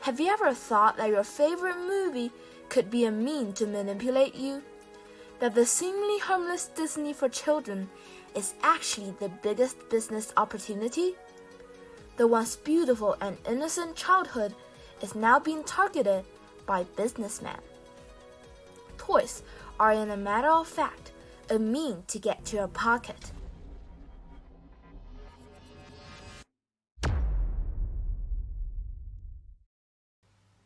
Have you ever thought that your favorite movie could be a mean to manipulate you? That the seemingly harmless Disney for children is actually the biggest business opportunity? The once beautiful and innocent childhood is now being targeted by businessmen. Toys are, in a matter of fact, a mean to get to your pocket.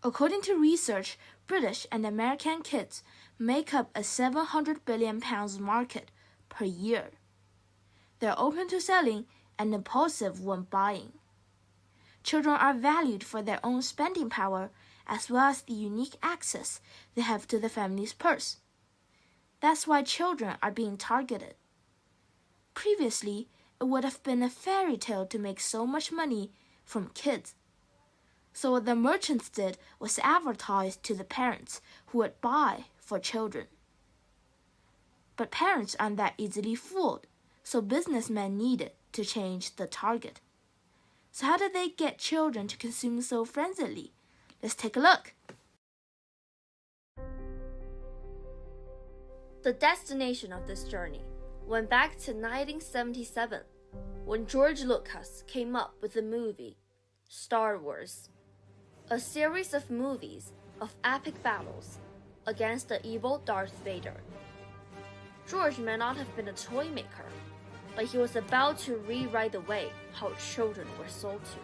According to research, British and American kids make up a £700 billion market per year. They're open to selling and impulsive when buying. Children are valued for their own spending power as well as the unique access they have to the family's purse. That's why children are being targeted. Previously, it would have been a fairy tale to make so much money from kids. So what the merchants did was advertise to the parents who would buy for children. But parents aren't that easily fooled, so businessmen needed to change the target. So how did they get children to consume so frenziedly? Let's take a look. The destination of this journey went back to 1977, when George Lucas came up with the movie Star Wars, a series of movies of epic battles against the evil Darth Vader. George may not have been a toy maker, but he was about to rewrite the way how children were sold to.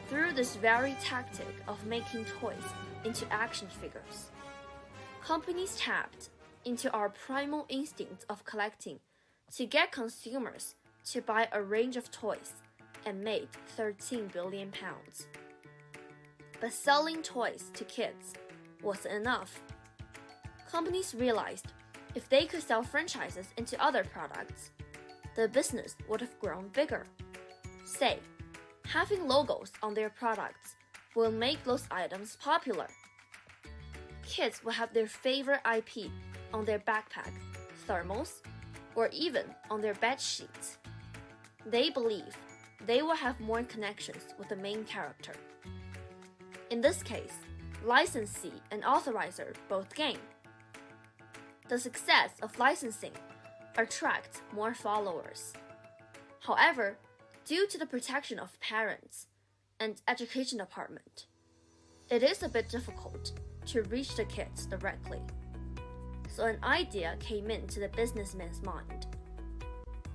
Through this very tactic of making toys into action figures, companies tapped into our primal instinct of collecting to get consumers to buy a range of toys and made £13 billion. But selling toys to kids wasn't enough. Companies realized if they could sell franchises into other products, the business would have grown bigger. Say, having logos on their products will make those items popular. Kids will have their favorite IP on their backpack, thermals, or even on their bed sheets. They believe they will have more connections with the main character. In this case, licensee and authorizer both gain. The success of licensing attracts more followers. However, due to the protection of parents and education department, it is a bit difficult to reach the kids directly. So an idea came into the businessman's mind.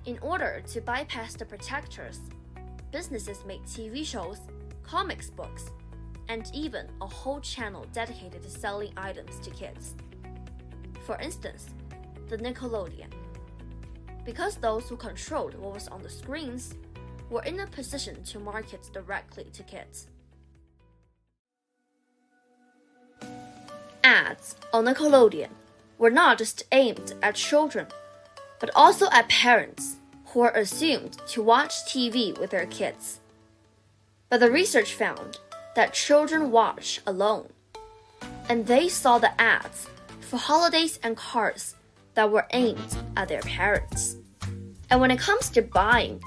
In order to bypass the protectors, businesses made TV shows, comics books, and even a whole channel dedicated to selling items to kids. For instance, the Nickelodeon. Because those who controlled what was on the screens were in a position to market directly to kids. Ads on Nickelodeon were not just aimed at children, but also at parents who were assumed to watch TV with their kids. But the research found that children watch alone, and they saw the ads for holidays and cars that were aimed at their parents. And when it comes to buying,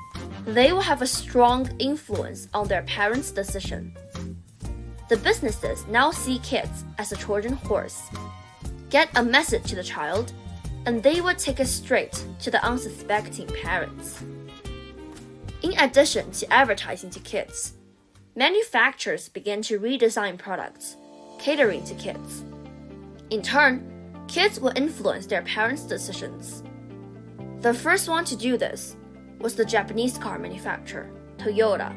they will have a strong influence on their parents' decision. The businesses now see kids as a Trojan horse, get a message to the child, and they will take it straight to the unsuspecting parents. In addition to advertising to kids, manufacturers began to redesign products, catering to kids. In turn, kids will influence their parents' decisions. The first one to do this was the Japanese car manufacturer, Toyota.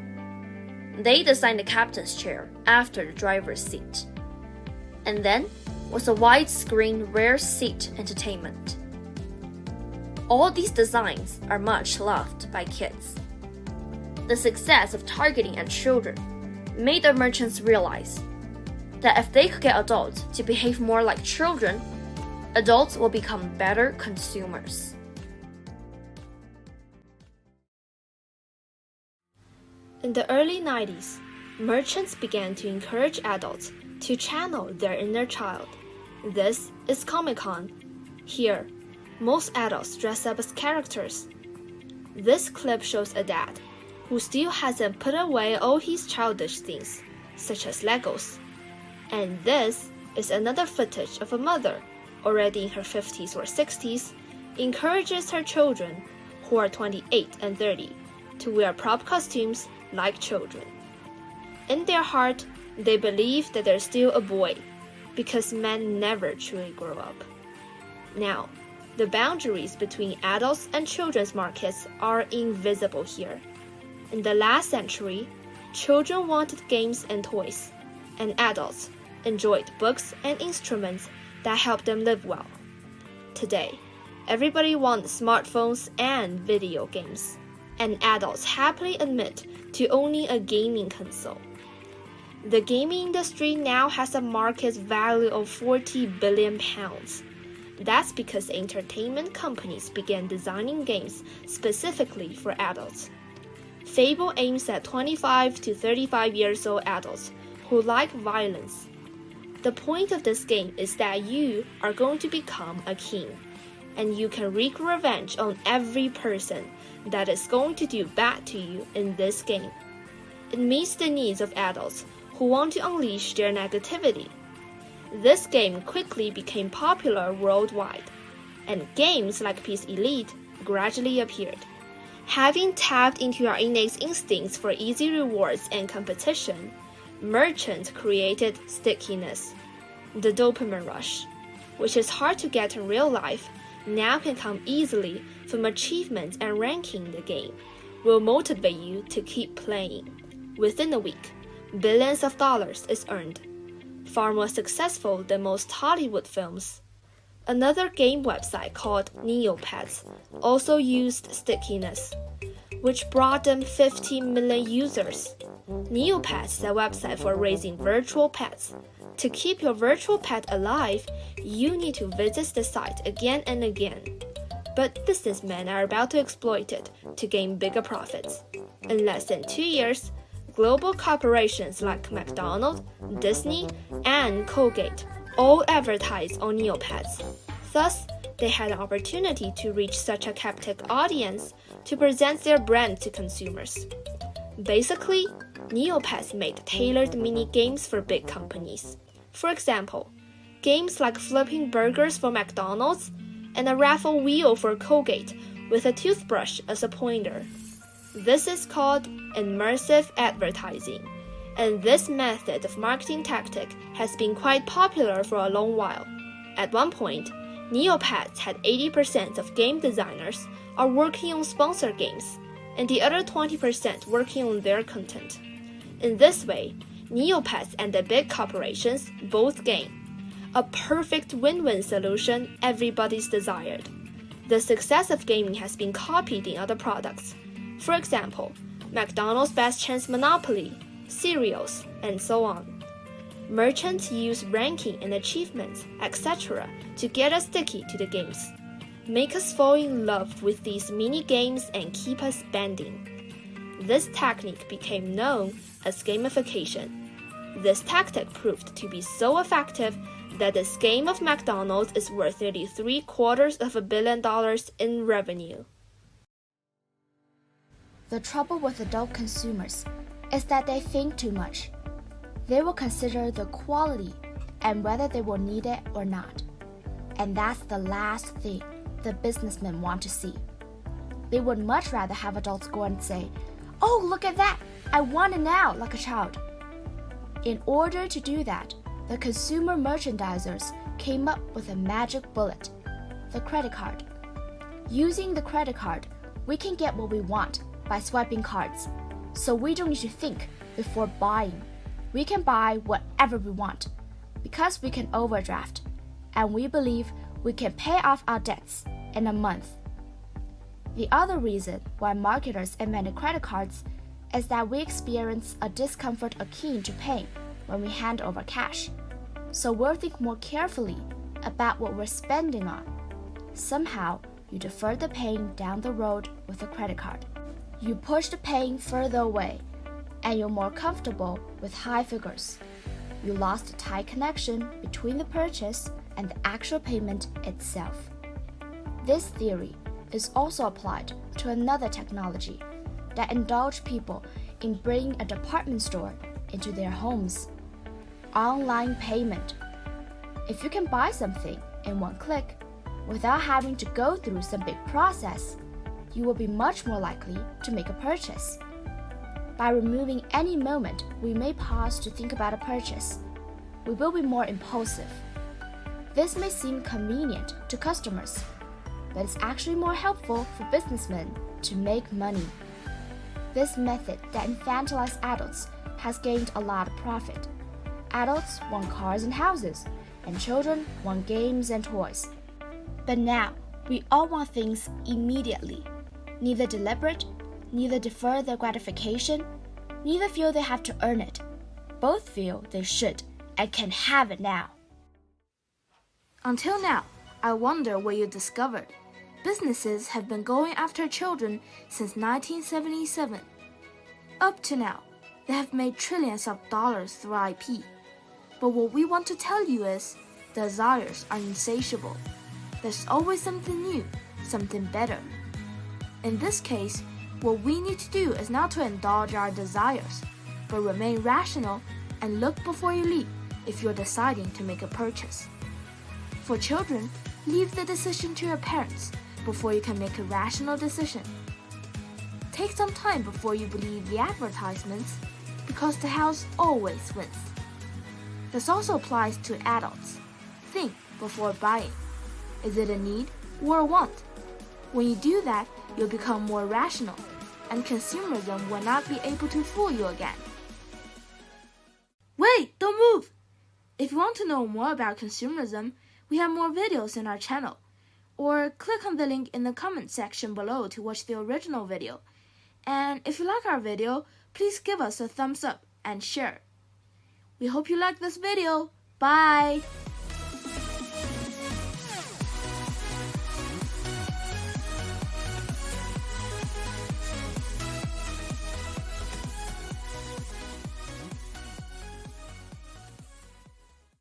They designed the captain's chair after the driver's seat. And then was a widescreen rear seat entertainment. All these designs are much loved by kids. The success of targeting at children made the merchants realize that if they could get adults to behave more like children, adults will become better consumers. In the early 90s, merchants began to encourage adults to channel their inner child. This is Comic-Con. Here, most adults dress up as characters. This clip shows a dad who still hasn't put away all his childish things, such as Legos. And this is another footage of a mother, already in her 50s or 60s, encourages her children, who are 28 and 30, to wear prop costumes like children. In their heart, they believe that they're still a boy, because men never truly grow up. Now, the boundaries between adults and children's markets are invisible here. In the last century, children wanted games and toys, and adults enjoyed books and instruments that helped them live well. Today, everybody wants smartphones and video games, and adults happily admit to owning a gaming console. The gaming industry now has a market value of £40 billion. That's because entertainment companies began designing games specifically for adults. Fable aims at 25 to 35 years old adults who like violence. The point of this game is that you are going to become a king, and you can wreak revenge on every person that is going to do bad to you in this game. It meets the needs of adults who want to unleash their negativity. This game quickly became popular worldwide, and games like Peace Elite gradually appeared. Having tapped into your innate instincts for easy rewards and competition, merchants created stickiness. The dopamine rush, which is hard to get in real life, now can come easily from achievements and ranking the game, will motivate you to keep playing. Within a week, billions of dollars is earned, far more successful than most Hollywood films. Another game website called Neopets also used stickiness, which brought them 15 million users. Neopets is a website for raising virtual pets. To keep your virtual pet alive, you need to visit the site again and again. But businessmen are about to exploit it to gain bigger profits. In less than 2 years, global corporations like McDonald's, Disney, and Colgate all advertise on Neopets. Thus, they had an opportunity to reach such a captive audience to present their brand to consumers. Basically, Neopets made tailored mini-games for big companies. For example, games like flipping burgers for McDonald's and a raffle wheel for Colgate with a toothbrush as a pointer. This is called immersive advertising, and this method of marketing tactic has been quite popular for a long while. At one point, Neopets had 80% of game designers are working on sponsored games, and the other 20% working on their content. In this way, Neopets and the big corporations both gain. A perfect win-win solution everybody's desired. The success of gaming has been copied in other products. For example, McDonald's Best Chance Monopoly, cereals, and so on. Merchants use ranking and achievements, etc. to get us sticky to the games. Make us fall in love with these mini-games and keep us spending. This technique became known as gamification. This tactic proved to be so effective that this game of McDonald's is worth nearly $750 million in revenue. The trouble with adult consumers is that they think too much. They will consider the quality and whether they will need it or not. And that's the last thing the businessmen want to see. They would much rather have adults go and say, "Oh, look at that! I want it now," like a child. In order to do that, the consumer merchandisers came up with a magic bullet, the credit card. Using the credit card, we can get what we want by swiping cards, so we don't need to think before buying. We can buy whatever we want because we can overdraft, and we believe we can pay off our debts in a month. The other reason why marketers invented credit cards is that we experience a discomfort akin to pain when we hand over cash, so we'll think more carefully about what we're spending on. Somehow, you defer the pain down the road with a credit card. You push the pain further away, and you're more comfortable with high figures. You lost the tight connection between the purchase and the actual payment itself. This theory is also applied to another technology that indulged people in bringing a department store into their homes. Online payment. If you can buy something in one click without having to go through some big process, you will be much more likely to make a purchase. By removing any moment we may pause to think about a purchase, we will be more impulsive. This may seem convenient to customers, but it's actually more helpful for businessmen to make money. This method that infantilizes adults has gained a lot of profit. Adults want cars and houses, and children want games and toys. But now, we all want things immediately. Neither deliberate, neither defer their gratification, neither feel they have to earn it. Both feel they should and can have it now. Until now, I wonder what you discovered. Businesses have been going after children since 1977. Up to now, they have made trillions of dollars through IP. But what we want to tell you is, desires are insatiable. There's always something new, something better. In this case, what we need to do is not to indulge our desires, but remain rational and look before you leap if you're deciding to make a purchase. For children, leave the decision to your parents before you can make a rational decision. Take some time before you believe the advertisements, because the house always wins. This also applies to adults. Think before buying. Is it a need or a want? When you do that, you'll become more rational, and consumerism will not be able to fool you again. Wait, don't move! If you want to know more about consumerism, we have more videos in our channel. Or click on the link in the comment section below to watch the original video. And if you like our video, please give us a thumbs up and share. We hope you like this video. Bye!